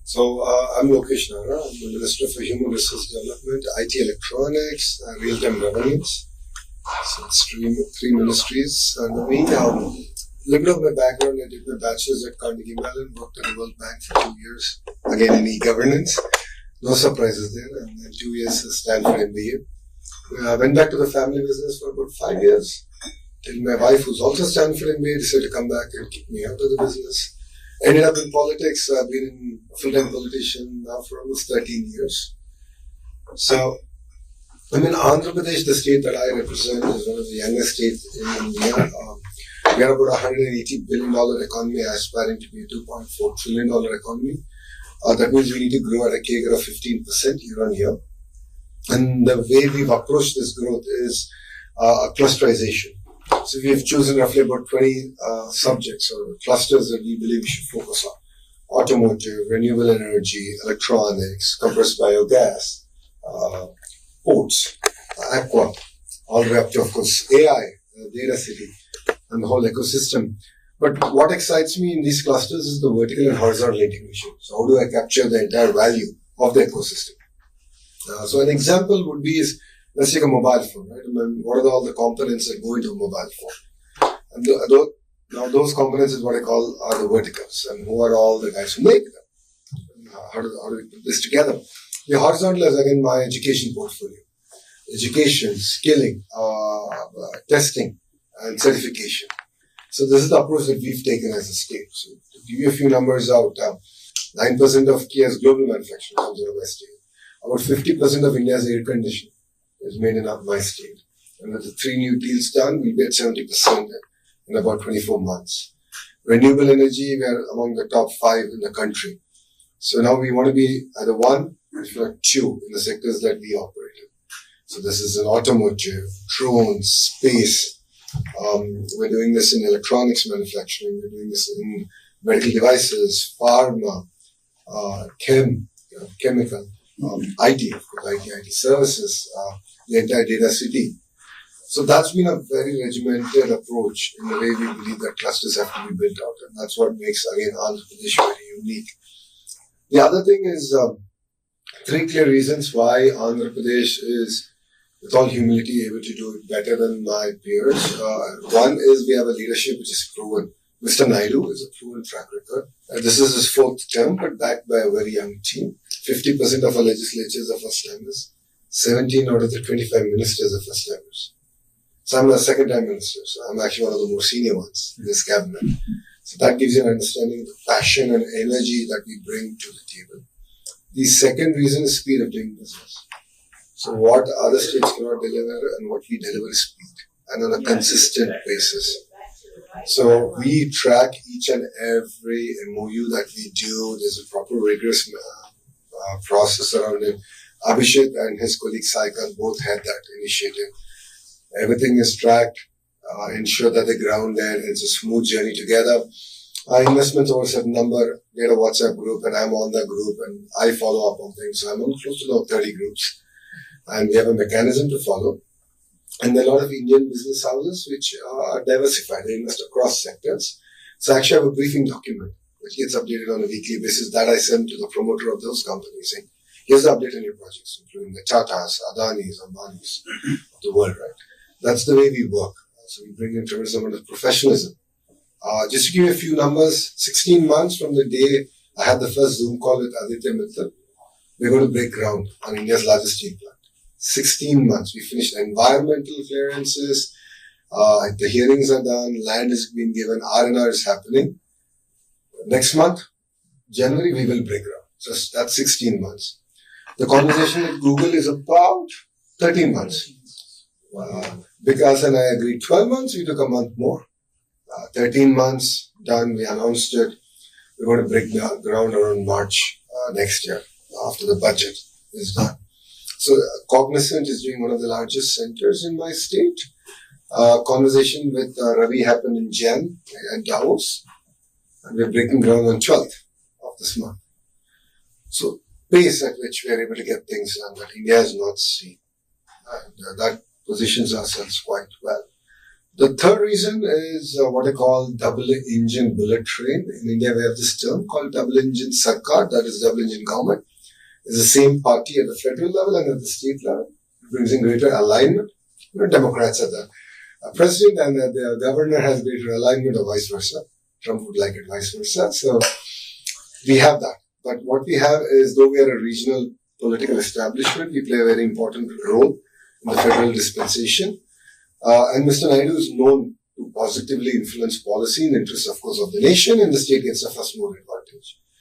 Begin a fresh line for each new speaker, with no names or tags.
I'm Lokesh Nara. I'm the Minister for Human Resource Development, IT Electronics, and Real-Time Governance. So it's three ministries. And we, a little bit of my background, I did my bachelor's at Carnegie Mellon, worked at the World Bank for 2 years, again in e-governance. No surprises there. And then 2 years at Stanford MBA. I went back to the family business for about 5 years. Till my wife, who's also Stanford MBA, decided to come back and kick me out of the business. Ended up in politics. I've been a full-time politician now for almost 13 years. So, I'm in Andhra Pradesh, the state that I represent is one of the youngest states in India. We are about a $180 billion economy, aspiring to be a $2.4 trillion economy. That means we need to grow at a CAGR of 15% year on year. And the way we've approached this growth is a clusterization. So we've chosen roughly about 20 subjects or clusters that we believe we should focus on. Automotive, renewable energy, electronics, compressed biogas, ports, aqua, all the way up to, of course, AI, data city, and the whole ecosystem. But what excites me in these clusters is the vertical and horizontal integration. So how do I capture the entire value of the ecosystem? So an example would be let's take a mobile phone, right? What are all the components that go into a mobile phone? And now those components is what I call are the verticals. And who are all the guys who make them? How do we put this together? The horizontal is again my education portfolio. Education, skilling, testing, and certification. So this is the approach that we've taken as a state. So to give you a few numbers out, 9% of Kia's global manufacturing comes out of my state. About 50% of India's air conditioning is made in my state. And with the 3 new deals done, we'll be at 70% in about 24 months. Renewable energy, we are among the top 5 in the country. So now we want to be either 1, if not 2, in the sectors that we operate in. So this is in automotive, drones, space. We're doing this in electronics manufacturing. We're doing this in medical devices, pharma, chemical, IT, of course, IT services, the entire data city. So that's been a very regimented approach in the way we believe that clusters have to be built out. And that's what makes, again, Andhra Pradesh very unique. The other thing is 3 clear reasons why Andhra Pradesh is, with all humility, able to do it better than my peers. One is we have a leadership which is proven. Mr. Naidu is a proven track record. This is his 4th term, but backed by a very young team. 50% of our legislatures are first-timers. 17 out of the 25 ministers are first-timers. So I'm a second-time minister, so I'm actually one of the more senior ones in this cabinet. So that gives you an understanding of the passion and energy that we bring to the table. The second reason is speed of doing business. So what other states cannot deliver and what we deliver is speed and on a consistent basis. So we track each and every MOU that we do. There's a proper rigorous process around it. Abhishek and his colleague Saikal both had that initiative. Everything is tracked, ensure that the ground there is a smooth journey together. Our investments over a certain number, get a WhatsApp group and I'm on the group and I follow up on things. So I'm on close to about 30 groups and we have a mechanism to follow. And there are a lot of Indian business houses which are diversified. They invest across sectors. So I actually have a briefing document which gets updated on a weekly basis that I send to the promoter of those companies saying, here's the update on your projects, including the Tatas, Adanis, Ambanis of the world, right? That's the way we work. So we bring in tremendous amount of professionalism. Just to give you a few numbers, 16 months from the day I had the first Zoom call with Aditya Mittal, we're going to break ground on India's largest steel plant. 16 months. We finished environmental clearances, the hearings are done, land is being given, R&R is happening. Next month, January, we will break ground. So that's 16 months. The conversation with Google is about 13 months. Because and I agreed 12 months, we took a month more. 13 months done, we announced it. We're going to break ground around March next year after the budget is done. So Cognizant is doing one of the largest centers in my state. Conversation with Ravi happened in Jan at Davos. And we're breaking ground on 12th of this month. So pace at which we are able to get things done that India has not seen. And that positions ourselves quite well. The third reason is what I call double engine bullet train. In India, we have this term called double engine sarkar, that is double engine government. It's the same party at the federal level and at the state level. It brings in greater alignment. Democrats are the president and the governor has greater alignment or vice versa. Trump would like it vice versa. So we have that. But what we have is, though we are a regional political establishment, we play a very important role in the federal dispensation. And Mr. Naidu is known to positively influence policy in the interest, of course, of the nation, and the state gets a first mover advantage.